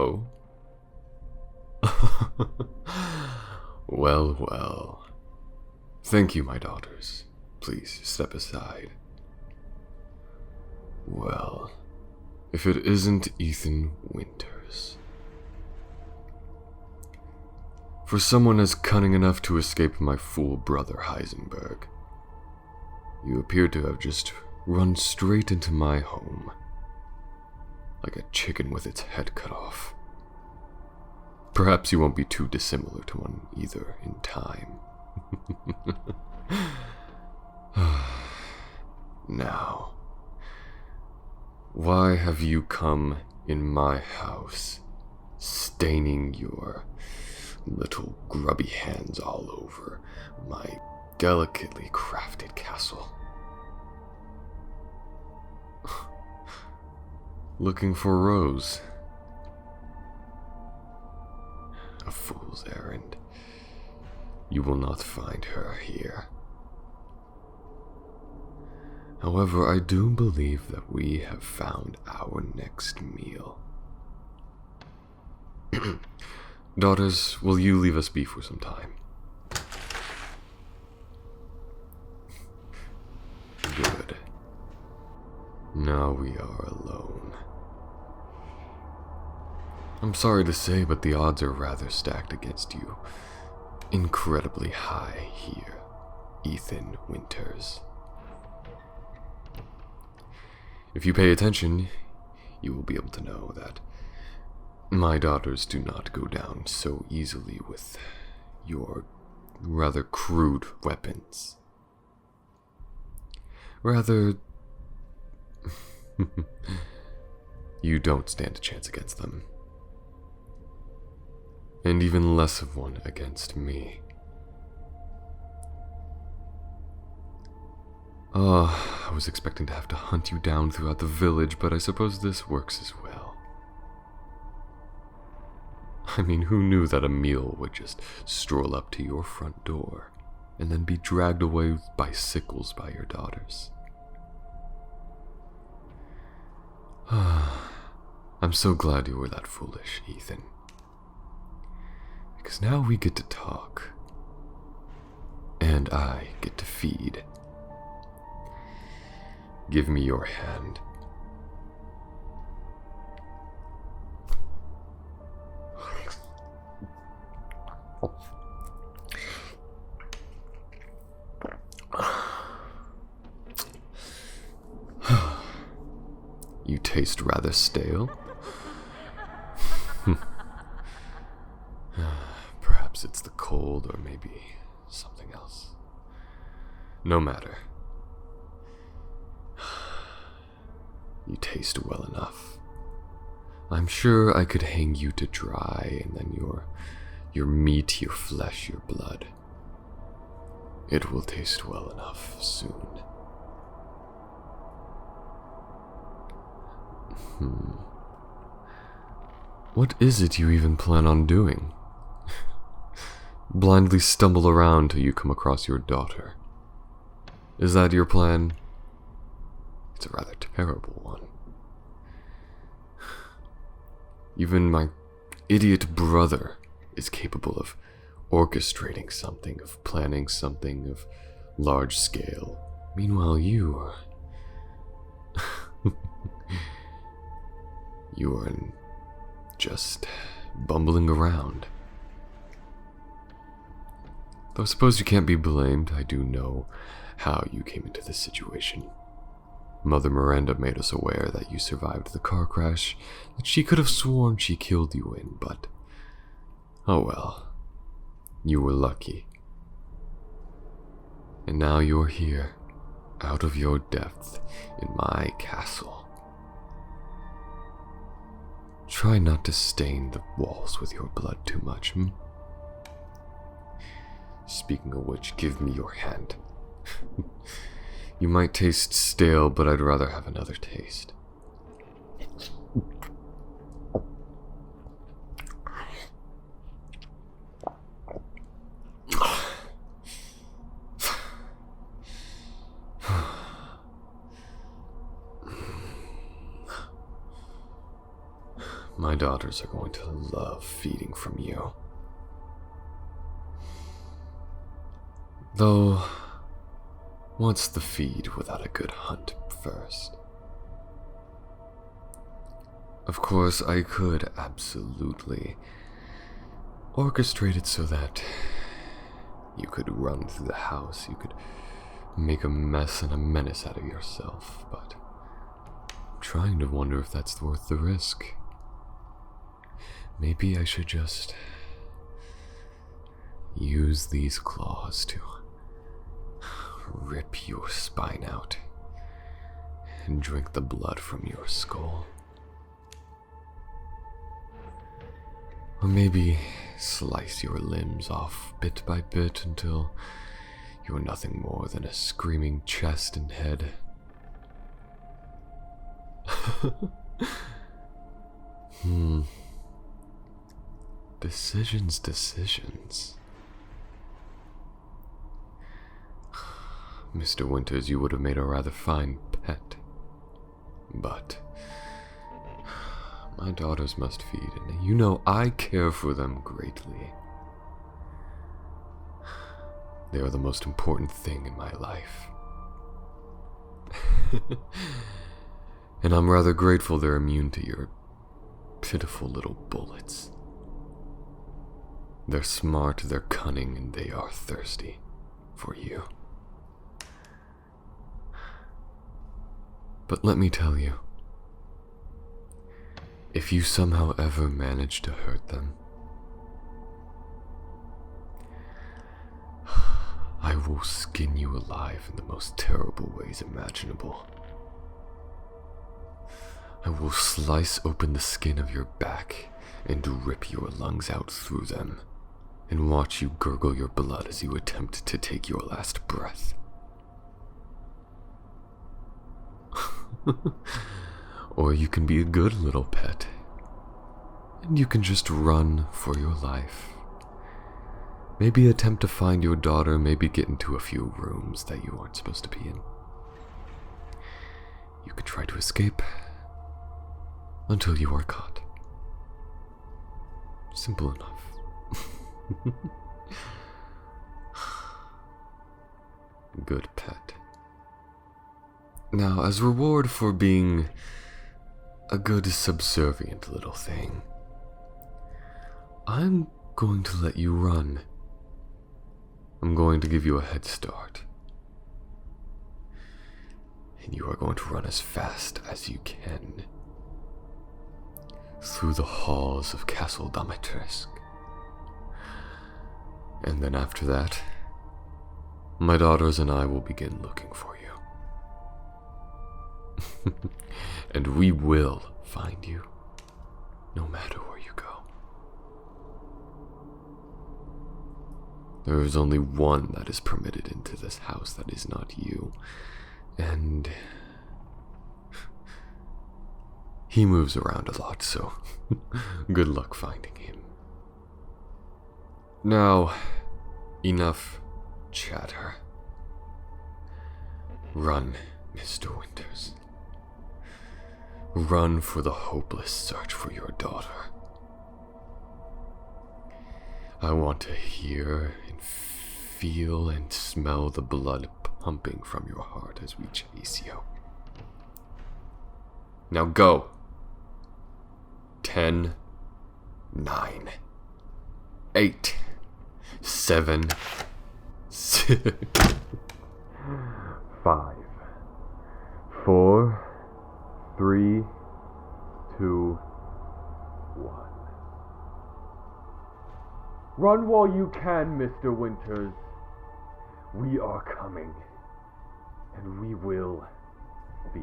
Oh? Well, well. Thank you, my daughters. Please step aside. Well, if it isn't Ethan Winters. For someone as cunning enough to escape my fool brother Heisenberg, you appear to have just run straight into my home, like a chicken with its head cut off. Perhaps you won't be too dissimilar to one either in time. Now, why have you come in my house, staining your little grubby hands all over my delicately crafted castle? Looking for Rose. A fool's errand. You will not find her here. However, I do believe that we have found our next meal. Daughters, will you leave us be for some time? Good. Now we are alone. I'm sorry to say, but the odds are rather stacked against you. Incredibly high here, Ethan Winters. If you pay attention, you will be able to know that my daughters do not go down so easily with your rather crude weapons. Rather, you don't stand a chance against them. And even less of one against me. I was expecting to have to hunt you down throughout the village, but I suppose this works as well. I mean, who knew that a meal would just stroll up to your front door, and then be dragged away by sickles by your daughters? I'm so glad you were that foolish, Ethan. Because now we get to talk. And I get to feed. Give me your hand. You taste rather stale. Perhaps it's the cold, or maybe something else. No matter. You taste well enough. I'm sure I could hang you to dry, and then your meat, your flesh, your blood. It will taste well enough soon. What is it you even plan on doing? Blindly stumble around till you come across your daughter. Is that your plan? It's a rather terrible one. Even my idiot brother is capable of orchestrating something, of planning something of large scale. Meanwhile, you are... you are just bumbling around. Though I suppose you can't be blamed. I do know how you came into this situation. Mother Miranda made us aware that you survived the car crash that she could have sworn she killed you in, but... oh well. You were lucky. And now you're here, out of your depth, in my castle. Try not to stain the walls with your blood too much, Speaking of which, give me your hand. You might taste stale, but I'd rather have another taste. My daughters are going to love feeding from you. Though, what's the feed without a good hunt first? Of course, I could absolutely orchestrate it so that you could run through the house, you could make a mess and a menace out of yourself, but I'm trying to wonder if that's worth the risk. Maybe I should just use these claws to rip your spine out and drink the blood from your skull. Or maybe slice your limbs off bit by bit until you're nothing more than a screaming chest and head. Decisions. Mr. Winters, you would have made a rather fine pet. But my daughters must feed, and you know I care for them greatly. They are the most important thing in my life. And I'm rather grateful they're immune to your pitiful little bullets. They're smart, they're cunning, and they are thirsty for you. But let me tell you, if you somehow ever manage to hurt them, I will skin you alive in the most terrible ways imaginable. I will slice open the skin of your back and rip your lungs out through them, and watch you gurgle your blood as you attempt to take your last breath. Or you can be a good little pet, and you can just run for your life. Maybe attempt to find your daughter, maybe get into a few rooms that you aren't supposed to be in. You could try to escape until you are caught. Simple enough. Good pet. Now, as reward for being a good subservient little thing, I'm going to let you run. I'm going to give you a head start. And you are going to run as fast as you can through the halls of Castle Dimitrescu. And then after that, my daughters and I will begin looking for you. And we will find you, no matter where you go. There is only one that is permitted into this house that is not you, and he moves around a lot, so good luck finding him. Now, enough chatter. Run, Mr. Winters. Run for the hopeless search for your daughter. I want to hear and feel and smell the blood pumping from your heart as we chase you. Now go. 10, 9, 8, 7, 6, 5, 4, 3, 2, 1. Run while you can, Mr. Winters. We are coming, and we will feed.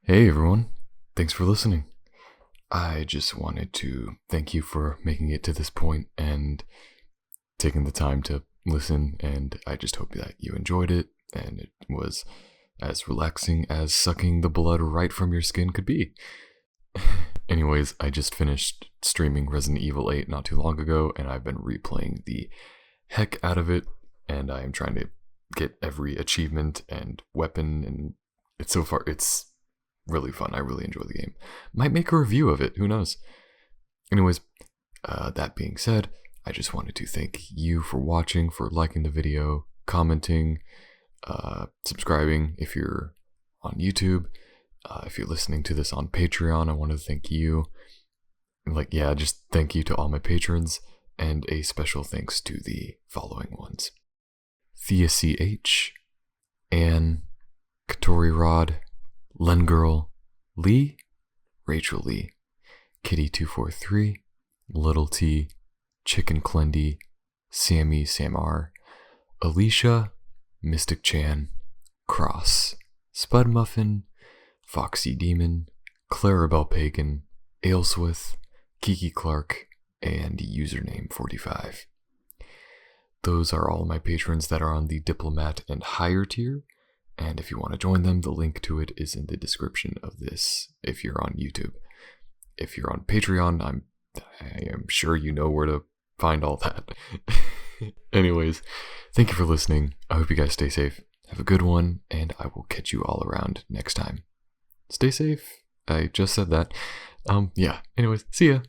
Hey everyone, thanks for listening. I just wanted to thank you for making it to this point and taking the time to listen, and I just hope that you enjoyed it and it was as relaxing as sucking the blood right from your skin could be. Anyways, I just finished streaming Resident Evil 8 not too long ago, and I've been replaying the heck out of it, and I am trying to get every achievement and weapon, and it's really fun. I really enjoy the game. Might make a review of it, who knows? Anyways, that being said, I just wanted to thank you for watching, for liking the video, commenting, subscribing if you're on YouTube. If you're listening to this on Patreon, I want to thank you. Just thank you to all my patrons, and a special thanks to the following ones: Thea CH, Anne, Katori Rod, Len Girl, Lee, Rachel Lee, Kitty243, Little T, Chicken Clendy, Sammy Samar, Alicia, Mystic Chan, Cross, Spud Muffin, Foxy Demon, Clarabelle Pagan, Aleswith, Kiki Clark, and username 45. Those are all my patrons that are on the Diplomat and higher tier, and if you want to join them, the link to it is in the description of this if you're on YouTube. If you're on Patreon, I am sure you know where to find all that. Anyways, thank you for listening. I hope you guys stay safe. Have a good one, and I will catch you all around next time. Stay safe. I just said that. Anyways, see ya.